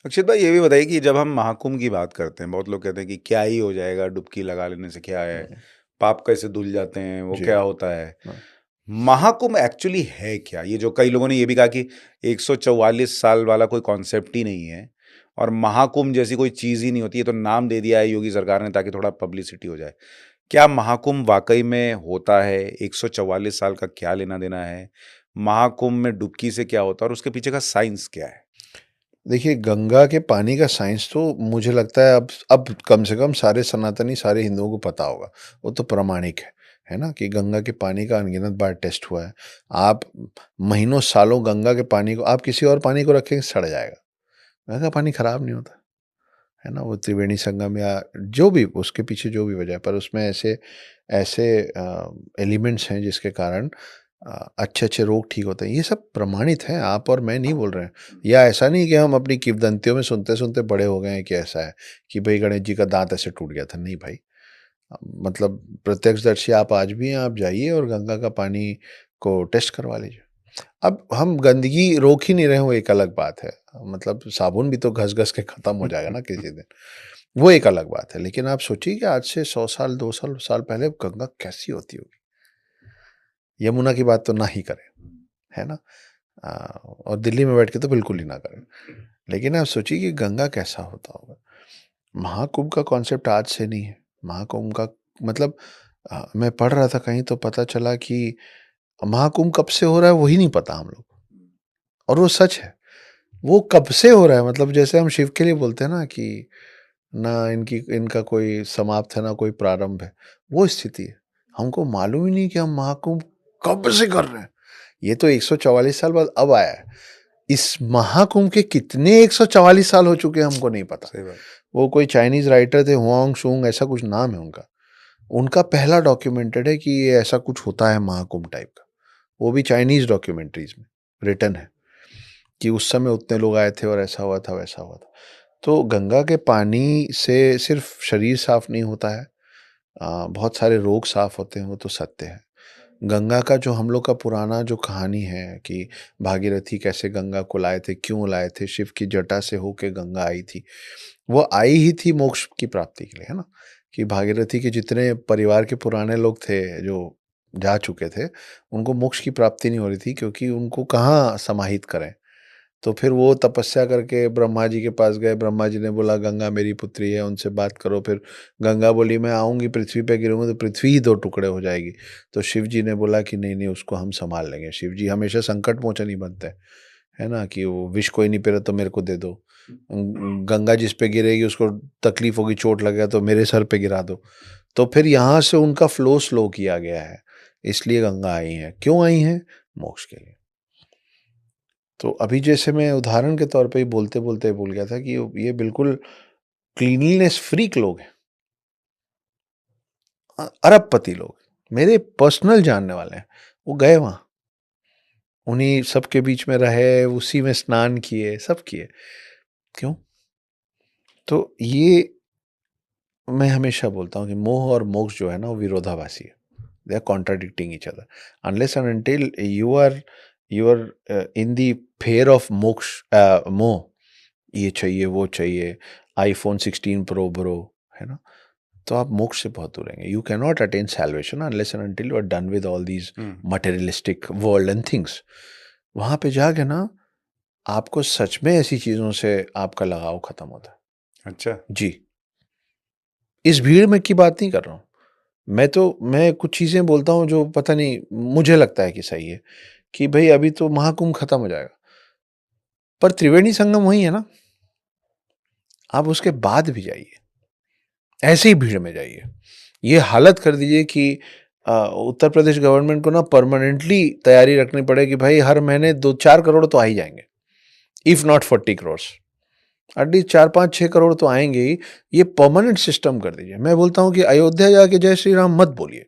अक्षित भाई ये भी बताइए कि जब हम महाकुंभ की बात करते हैं, बहुत लोग कहते हैं कि क्या ही हो जाएगा, डुबकी लगा लेने से क्या है, हुँ, पाप कैसे धुल जाते हैं, वो जी, क्या होता है। हाँ। महाकुंभ एक्चुअली है क्या? ये जो कई लोगों ने ये भी कहा कि 144 साल वाला कोई कॉन्सेप्ट ही नहीं है और महाकुंभ जैसी कोई चीज़ ही नहीं होती, ये तो नाम दे दिया है योगी सरकार ने ताकि थोड़ा पब्लिसिटी हो जाए। क्या महाकुंभ वाक़ई में होता है? 144 साल का क्या लेना-देना है? महाकुंभ में डुबकी से क्या होता है और उसके पीछे का साइंस क्या है? देखिए, गंगा के पानी का साइंस तो मुझे लगता है अब कम से कम सारे सनातनी, सारे हिंदुओं को पता होगा। वो तो प्रामाणिक है ना? कि गंगा के पानी का अनगिनत बार टेस्ट हुआ है। आप महीनों, सालों गंगा के पानी को आप किसी और पानी को रखेंगे, सड़ जाएगा। गंगा का पानी खराब नहीं होता, है ना? वो त्रिवेणी संगम या जो भी उसके पीछे जो भी वजह है, पर उसमें ऐसे ऐसे एलिमेंट्स हैं जिसके कारण अच्छे-अच्छे रोग ठीक होते हैं। ये सब प्रमाणित है, आप और मैं नहीं बोल रहे हैं। या ऐसा नहीं कि हम अपनी किंवदंतियों में सुनते-सुनते बड़े हो गए हैं कि ऐसा है, कि भई गणेश जी का दाँत ऐसे टूट गया था। नहीं भाई, मतलब प्रत्यक्षदर्शी आप आज भी हैं, आप जाइए और गंगा का पानी को टेस्ट करवा लीजिए। अब हम गंदगी रोक ही नहीं रहे हैं, वो एक अलग बात है। मतलब साबुन भी तो घस-घस के खत्म हो जाएगा ना किसी दिन, वो एक अलग बात है। लेकिन आप सोचिए कि आज से 100 साल, 200 साल पहले गंगा कैसी होती होगी? यमुना की बात तो ना ही करें, है ना? अ, और दिल्ली में बैठ के तो बिल्कुल ही ना करें। लेकिन आप सोचिए कि गंगा कैसा होता होगा? महाकुंभ का कॉन्सेप्ट आज से नहीं है। महाकुंभ का मतलब मैं पढ़ रहा था कहीं तो पता चला कि महाकुंभ कब से हो रहा है वही नहीं पता हम लोग, और वो सच है। वो कब से हो रहा है, मतलब जैसे हम शिव के लिए बोलते हैं ना कि ना इनकी इनका कोई समाप्त है, ना कोई प्रारंभ है, वो स्थिति है। हमको मालूम ही नहीं कि हम महाकुंभ कब से कर रहे हैं। ये तो 144 साल बाद अब आया है। इस महाकुंभ के कितने 144 साल हो चुके हैं हमको नहीं पता। सही बात। वो कोई चाइनीज़ राइटर थे, हुआंग सुंग ऐसा कुछ नाम है उनका। उनका पहला डॉक्यूमेंटेड है कि ये ऐसा कुछ होता है महाकुंभ टाइप का। वो भी चाइनीज़ डॉक्यूमेंट्रीज़ में रिटन है कि उस समय उतने लोग आए थे और ऐसा हुआ था, वैसा हुआ था। तो गंगा के पानी से सिर्फ़ शरीर साफ़ नहीं होता है, बहुत सारे रोग साफ़ होते हैं, वो तो सत्य है। गंगा का जो हम लोग का पुराना जो कहानी है कि भागीरथी कैसे गंगा को लाए थे, क्यों लाए थे, शिव की जटा से होके गंगा आई थी। वो आई ही थी मोक्ष की प्राप्ति के लिए, है ना? कि भागीरथी के जितने परिवार के पुराने लोग थे जो जा चुके थे, उनको मोक्ष की प्राप्ति नहीं हो रही थी क्योंकि उनको कहाँ समाहित करें। तो फिर वो तपस्या करके ब्रह्मा जी के पास गए, ब्रह्मा जी ने बोला गंगा मेरी पुत्री है, उनसे बात करो। फिर गंगा बोली मैं आऊँगी, पृथ्वी पे गिरूँगी तो पृथ्वी ही 2 टुकड़े हो जाएगी। तो शिव जी ने बोला कि नहीं, नहीं उसको हम सँभाल लेंगे। शिव जी हमेशा संकट मोचन ही बनते हैं, है ना? कि वो विष कोई नहीं पी रहा तो मेरे को दे दो। गंगा जिस पे गिरेगी उसको तकलीफ होगी, चोट लगेगा तो मेरे सर पे गिरा दो। तो फिर यहाँ से उनका फ्लो स्लो किया गया है, इसलिए गंगा आई हैं। क्यों आई हैं? मोक्ष के लिए। तो अभी जैसे मैं उदाहरण के तौर पे ही बोलते-बोलते भूल गया था कि ये बिल्कुल क्लीनलीनेस फ्रीक लोग हैं। अरबपति लोग, मेरे पर्सनल जानने वाले हैं। वो गए वहाँ, उन्हीं सब के बीच में रहे, उसी में स्नान किए, सब किए। क्यों? तो ये मैं हमेशा बोलता हूँ कि मोह और मोक्ष जो है ना, वो विरोधाभासी है। They are contradicting each other. Unless and until you are in the fair of moksha, मोह, ये चाहिए, वो चाहिए, आईफ़ोन 16 प्रो ब्रो, है ना? तो आप मोक्ष से बहुत दूर रहेंगे। You can not attain salvation unless and until you are done with all these हुँ। Materialistic world and things. वहाँ पे जाके ना आपको सच में ऐसी चीज़ों से आपका लगाव खत्म होता है। अच्छा। जी, इस भीड़ में की बात नहीं कर रहा हूँ। मैं कुछ चीज़ें बोलता हूँ जो पता नहीं मुझे लगता है कि सही है, कि भई अभी तो महाकुंभ खत्म हो जाएगा, पर त्रिवेणी संगम वही है ना, आप उसके बाद भी जाइए। ऐसे ही भीड़ में जाइए। ये हालत कर दीजिए कि उत्तर प्रदेश गवर्नमेंट को ना परमानेंटली तैयारी रखनी पड़े कि भाई हर महीने 2-4 करोड़ तो आ ही जाएँगे, if not 40 crore. At least 4-5-6 crore तो आएँगे ही। ये परमानेंट सिस्टम कर दीजिए। मैं बोलता हूँ कि अयोध्या जाके जय श्री राम मत बोलिए।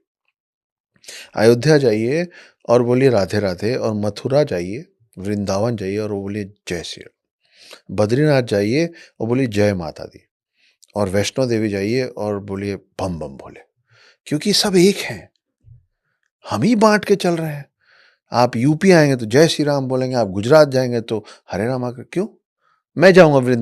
अयोध्या जाइए और बोलिए राधे-राधे, और मथुरा जाइए, वृंदावन जाइए और वो बोलिए जय श्री राम। बद्रीनाथ जाइए और बोलिए जय माता दी, और वैष्णो देवी जाइए और बोलिए बम बम भोले। क्योंकि सब एक हैं, हम ही बाँट के चल रहे हैं। आप यूपी आएँगे तो जय श्री राम बोलेंगे, आप गुजरात जाएँगे तो हरे रामा क्यों? मैं जाऊँगा वृंदावन।